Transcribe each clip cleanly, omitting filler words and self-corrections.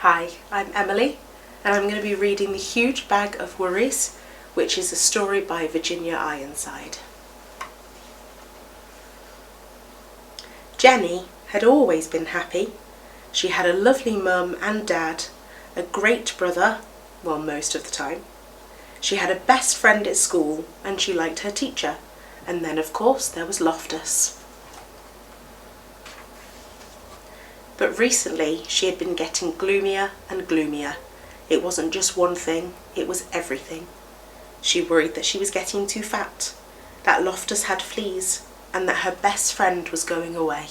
Hi, I'm Emily, and I'm going to be reading The Huge Bag of Worries, which is a story by Virginia Ironside. Jenny had always been happy. She had a lovely mum and dad, a great brother, well, most of the time. She had a best friend at school, and she liked her teacher. And then, of course, there was Loftus. But recently, she had been getting gloomier and gloomier. It wasn't just one thing, it was everything. She worried that she was getting too fat, that Loftus had fleas, and that her best friend was going away.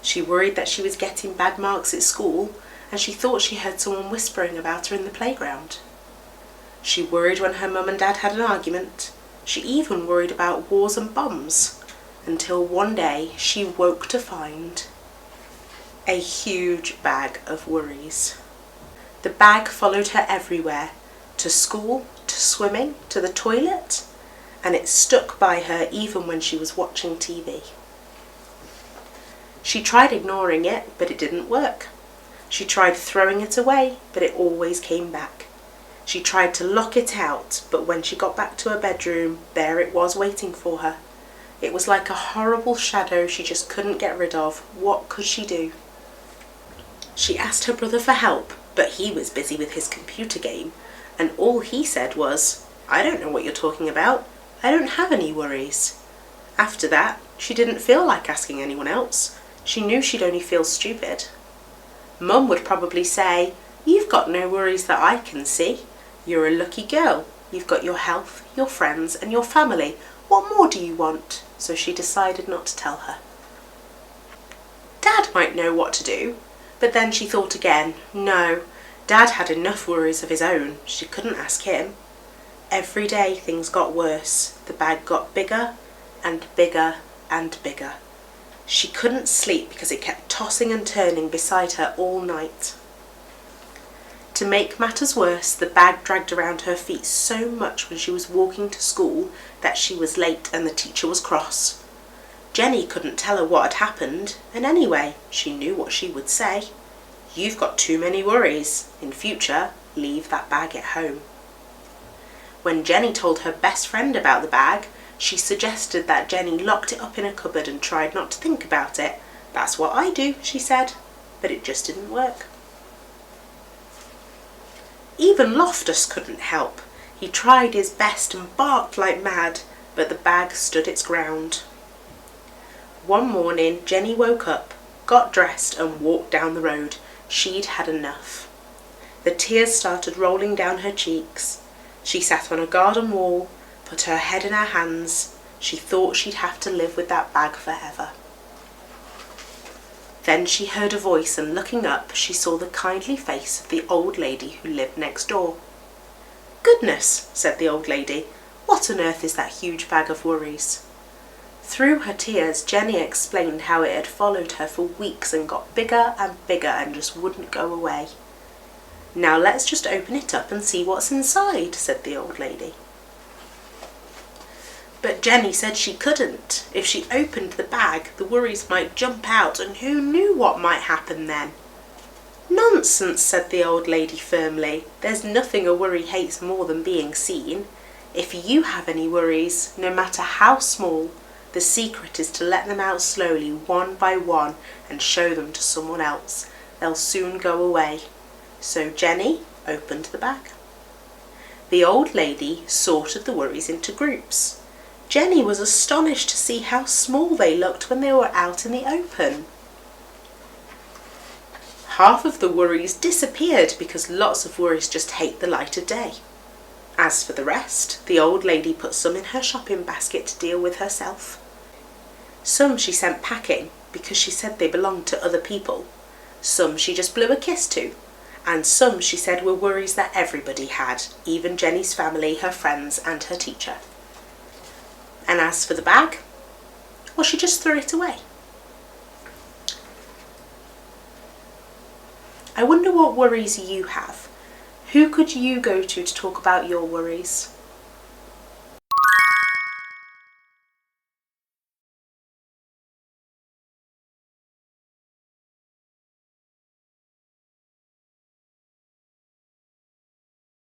She worried that she was getting bad marks at school, and she thought she heard someone whispering about her in the playground. She worried when her mum and dad had an argument. She even worried about wars and bombs, until one day she woke to find a huge bag of worries. The bag followed her everywhere, to school, to swimming, to the toilet, and it stuck by her even when she was watching TV. She tried ignoring it, but it didn't work. She tried throwing it away, but it always came back. She tried to lock it out, but when she got back to her bedroom, there it was waiting for her. It was like a horrible shadow she just couldn't get rid of. What could she do? She asked her brother for help, but he was busy with his computer game, and all he said was, "I don't know what you're talking about. I don't have any worries." After that, she didn't feel like asking anyone else. She knew she'd only feel stupid. Mum would probably say, "You've got no worries that I can see. You're a lucky girl. You've got your health, your friends, and your family. What more do you want?" So she decided not to tell her. Dad might know what to do. But then she thought again, no, Dad had enough worries of his own. She couldn't ask him. Every day things got worse. The bag got bigger and bigger and bigger. She couldn't sleep because it kept tossing and turning beside her all night. To make matters worse, the bag dragged around her feet so much when she was walking to school that she was late and the teacher was cross. Jenny couldn't tell her what had happened, and anyway, she knew what she would say. "You've got too many worries. In future, leave that bag at home." When Jenny told her best friend about the bag, she suggested that Jenny locked it up in a cupboard and tried not to think about it. "That's what I do," she said, but it just didn't work. Even Loftus couldn't help. He tried his best and barked like mad, but the bag stood its ground. One morning, Jenny woke up, got dressed and walked down the road. She'd had enough. The tears started rolling down her cheeks. She sat on a garden wall, put her head in her hands. She thought she'd have to live with that bag forever. Then she heard a voice, and looking up, she saw the kindly face of the old lady who lived next door. "Goodness," said the old lady, "what on earth is that huge bag of worries?" Through her tears, Jenny explained how it had followed her for weeks and got bigger and bigger and just wouldn't go away. "Now let's just open it up and see what's inside," said the old lady. But Jenny said she couldn't. If she opened the bag, the worries might jump out, and who knew what might happen then? "Nonsense," said the old lady firmly. "There's nothing a worry hates more than being seen. If you have any worries, no matter how small, the secret is to let them out slowly, one by one, and show them to someone else. They'll soon go away." So Jenny opened the bag. The old lady sorted the worries into groups. Jenny was astonished to see how small they looked when they were out in the open. Half of the worries disappeared because lots of worries just hate the light of day. As for the rest, the old lady put some in her shopping basket to deal with herself. Some she sent packing because she said they belonged to other people. Some she just blew a kiss to. And some she said were worries that everybody had, even Jenny's family, her friends and her teacher. And as for the bag, well, she just threw it away. I wonder what worries you have. Who could you go to talk about your worries?